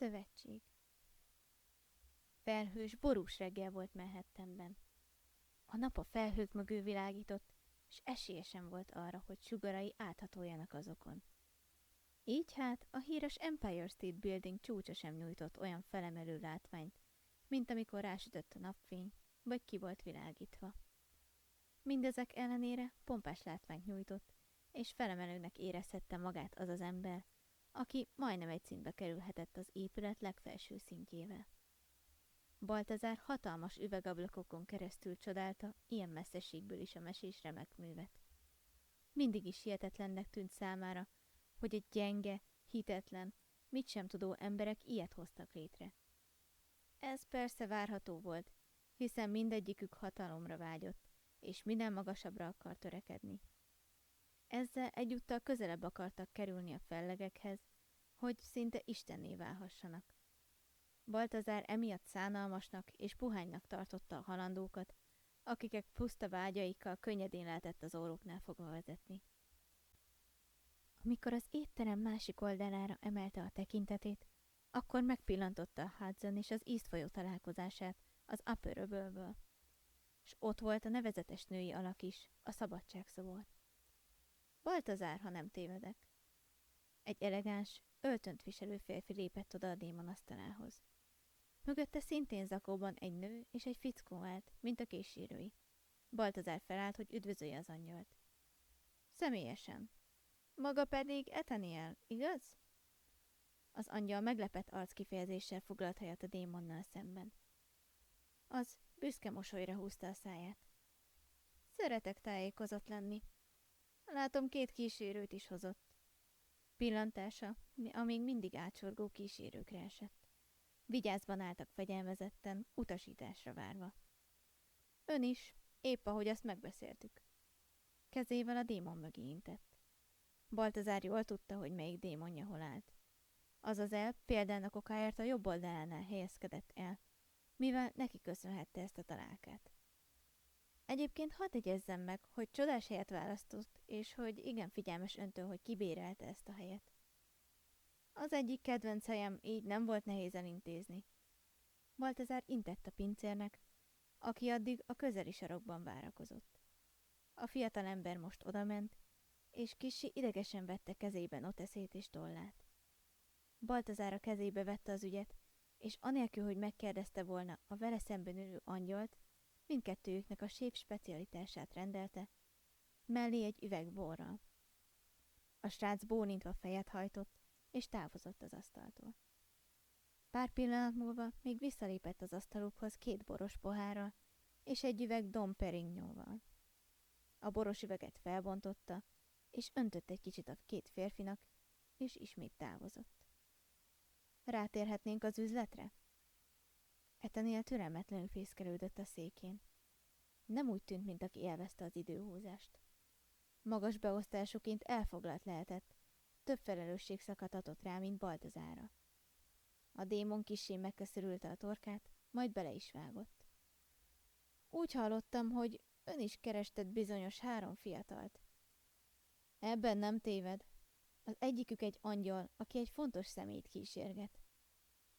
Szövetség. Felhős, borús reggel volt Manhattanben. A nap a felhők mögül világított, és esélyesen volt arra, hogy sugarai áthatoljanak azokon. Így hát a híres Empire State Building csúcsa sem nyújtott olyan felemelő látványt, mint amikor rásütött a napfény, vagy ki volt világítva. Mindezek ellenére pompás látványt nyújtott, és felemelőnek érezhette magát az az ember, aki majdnem egy szintbe kerülhetett az épület legfelső szintjével. Baltazár hatalmas üvegablakokon keresztül csodálta ilyen messzeségből is a mesés remek művet. Mindig is hihetetlennek tűnt számára, hogy egy gyenge, hitetlen, mit sem tudó emberek ilyet hoztak létre. Ez persze várható volt, hiszen mindegyikük hatalomra vágyott, és minden magasabbra akar törekedni. Ezzel egyúttal közelebb akartak kerülni a fellegekhez, hogy szinte istenné válhassanak. Baltazár emiatt szánalmasnak és puhánynak tartotta a halandókat, akiket puszta vágyaikkal könnyedén lehetett az orruknál fogva vezetni. Amikor az étterem másik oldalára emelte a tekintetét, akkor megpillantotta a Hudson és az East folyó találkozását az Upper öbölből, s ott volt a nevezetes női alak is, a szabadságszobor. Baltazár, ha nem tévedek. Egy elegáns, öltönt viselő férfi lépett oda a démon asztalához. Mögötte szintén zakóban egy nő és egy fickó állt, mint a kísérői. Baltazár felállt, hogy üdvözölje az angyalt. Személyesen. Maga pedig Ethaniel, igaz? Az angyal meglepett arckifejezéssel foglalt helyet a démonnal szemben. Az büszke mosolyra húzta a száját. Szeretek tájékozott lenni. Látom, 2 kísérőt is hozott. Pillantása, amíg mindig átsorgó kísérőkre esett. Vigyázban álltak fegyelmezetten, utasításra várva. Ön is, épp ahogy azt megbeszéltük. Kezével a démon mögé intett. Baltazár jól tudta, hogy melyik démonja hol állt. Az az elb példának okáért a jobb oldalánál helyezkedett el, mivel neki köszönhette ezt a találkát. Egyébként hadd egyezzem meg, hogy csodás helyet választott, és hogy igen figyelmes öntől, hogy kibérelte ezt a helyet. Az egyik kedvenc helyem, így nem volt nehéz elintézni. Baltazár intett a pincérnek, aki addig a közeli sarokban várakozott. A fiatalember most odament, és kissé idegesen vette kezében oteszét és tollát. Baltazár a kezébe vette az ügyet, és anélkül, hogy megkérdezte volna a vele szemben ülő angyalt, mindkettőjüknek a sép specialitását rendelte, mellé egy üveg borral. A srác bólintva fejet hajtott, és távozott az asztaltól. Pár pillanat múlva még visszalépett az asztalukhoz 2 boros pohárral és egy üveg Dom Perignóval. A boros üveget felbontotta, és öntött egy kicsit a 2 férfinak, és ismét távozott. Rátérhetnénk az üzletre? Ethaniel türelmetlenül fészkelődött a székén. Nem úgy tűnt, mint aki élvezte az időhúzást. Magas beosztásuként elfoglalt lehetett, több felelősség szakadhatott rá, mint Baltazára. A démon kissé megköszörülte a torkát, majd bele is vágott. Úgy hallottam, hogy ön is kerestet bizonyos 3 fiatalt. Ebben nem téved. Az egyikük egy angyal, aki egy fontos személyt kísérget.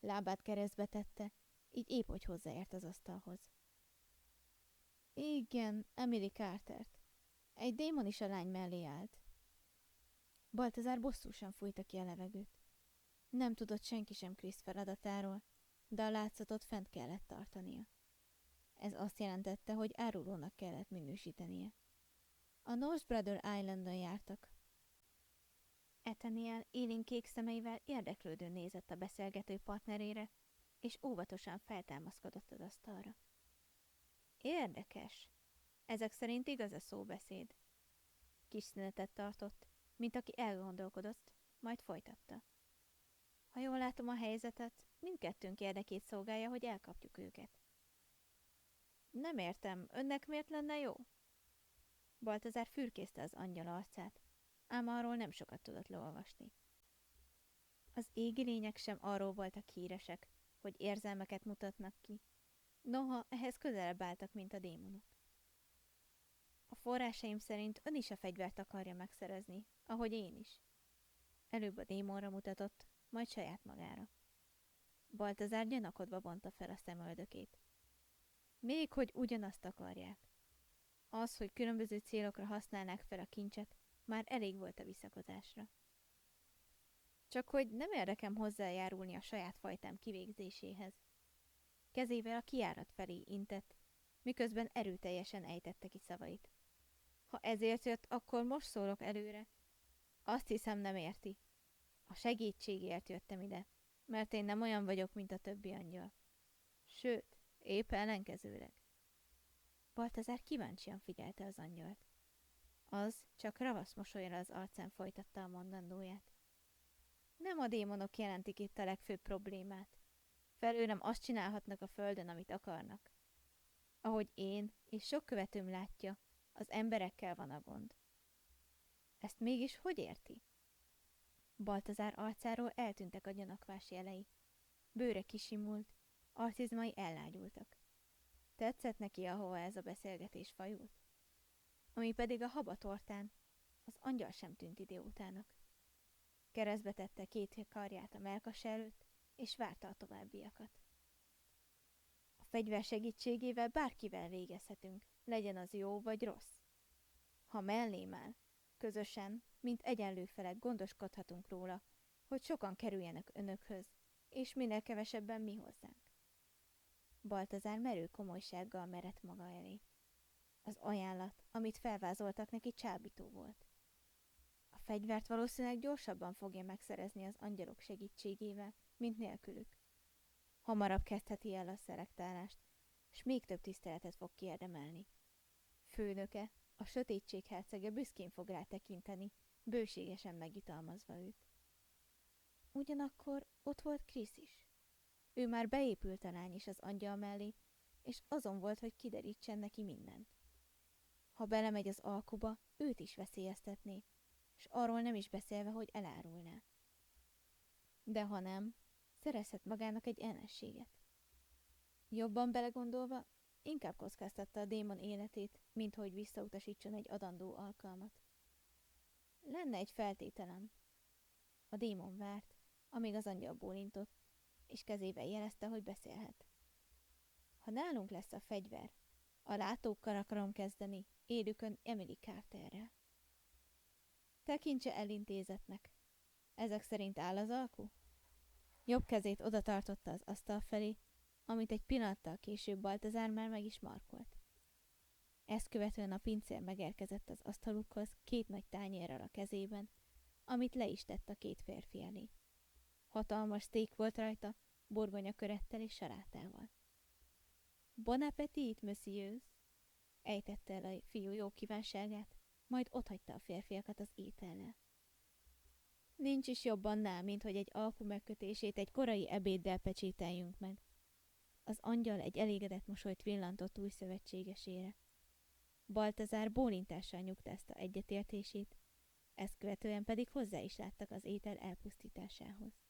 Lábát keresztbe tette, így épp hogy hozzáért az asztalhoz. Igen, Emily Cartert. Egy démon is a lány mellé állt. Baltazár bosszúsan fújta ki a levegőt. Nem tudott senki sem Krisz feladatáról, de a látszatot fent kellett tartania. Ez azt jelentette, hogy árulónak kellett minősítenie. A North Brother Islandon jártak. Ethaniel élénk-kék szemeivel érdeklődőn nézett a beszélgető partnerére, és óvatosan feltámaszkodott az asztalra. Érdekes. Ezek szerint igaz a szóbeszéd. Kis szünetet tartott, mint aki elgondolkodott, majd folytatta. Ha jól látom a helyzetet, mindkettőnk érdekét szolgálja, hogy elkapjuk őket. Nem értem, önnek miért lenne jó? Baltazár fürkészte az angyal arcát, ám arról nem sokat tudott leolvasni. Az égi lények sem arról voltak híresek, hogy érzelmeket mutatnak ki, noha ehhez közelebb álltak, mint a démonok. A forrásaim szerint ön is a fegyvert akarja megszerezni, ahogy én is. Előbb a démonra mutatott, majd saját magára. Baltazár gyanakodva vonta fel a szemöldökét. Még hogy ugyanazt akarják. Az, hogy különböző célokra használnák fel a kincset, már elég volt a visszakozásra. Csak hogy nem érdekem hozzájárulni a saját fajtám kivégzéséhez. Kezével a kijárat felé intett, miközben erőteljesen ejtette ki szavait. Ha ezért jött, akkor most szólok előre. Azt hiszem, nem érti. A segítségért jöttem ide, mert én nem olyan vagyok, mint a többi angyal. Sőt, épp ellenkezőleg. Baltazár kíváncsian figyelte az angyalt. Az csak ravasz mosollyal az arcán folytatta a mondandóját. Nem a démonok jelentik itt a legfőbb problémát. Felőlem azt csinálhatnak a földön, amit akarnak. Ahogy én és sok követőm látja, az emberekkel van a gond. Ezt mégis hogy érti? Baltazár arcáról eltűntek a gyanakvás jelei. Bőre kisimult, arcizmai ellágyultak. Tetszett neki, ahova ez a beszélgetés fajult. Ami pedig a habatortán, az angyal sem tűnt idiótának. Keresztbe tette két karját a mellkasa előtt, és várta a továbbiakat. A fegyver segítségével bárkivel végezhetünk, legyen az jó vagy rossz. Ha mellém áll, közösen, mint egyenlő felek gondoskodhatunk róla, hogy sokan kerüljenek önökhöz, és minél kevesebben mi hozzánk. Baltazár merő komolysággal merett maga elé. Az ajánlat, amit felvázoltak neki, csábító volt. A fegyvert valószínűleg gyorsabban fogja megszerezni az angyalok segítségével, mint nélkülük. Hamarabb kezdheti el a szelektálást, s még több tiszteletet fog kiérdemelni. Főnöke, a sötétség hercege büszkén fog rá tekinteni, bőségesen megjutalmazva őt. Ugyanakkor ott volt Krisz is. Ő már beépült a lány is az angyal mellé, és azon volt, hogy kiderítsen neki mindent. Ha belemegy az alkuba, őt is veszélyeztetné, s arról nem is beszélve, hogy elárulná. De ha nem, szerezhet magának egy ellenséget. Jobban belegondolva, inkább kockáztatta a démon életét, mint hogy visszautasítson egy adandó alkalmat. Lenne egy feltételem. A démon várt, amíg az angyal bólintott, és kezével jelezte, hogy beszélhet. Ha nálunk lesz a fegyver, a látókkal akarom kezdeni, élükön Emily Carterrel. Tekintse elintézetnek. Ezek szerint áll az alku? Jobb kezét oda tartotta az asztal felé, amit egy pillanattal később Baltazár már meg is markolt. Ezt követően a pincér megérkezett az asztalukhoz két nagy tányérral a kezében, amit le is tett a két férfi elé. Hatalmas steak volt rajta, burgonyakörettel és salátával. Bon appétit, messieurs! Ejtette el a fiú jó kívánságát, majd otthagyta a férfiakat az étellel. Nincs is jobb annál, mint hogy egy alku megkötését egy korai ebéddel pecsételjünk meg. Az angyal egy elégedett mosolyt villantott új szövetségesére. Baltazár bólintással nyugtázta egyetértését, ezt követően pedig hozzá is láttak az étel elpusztításához.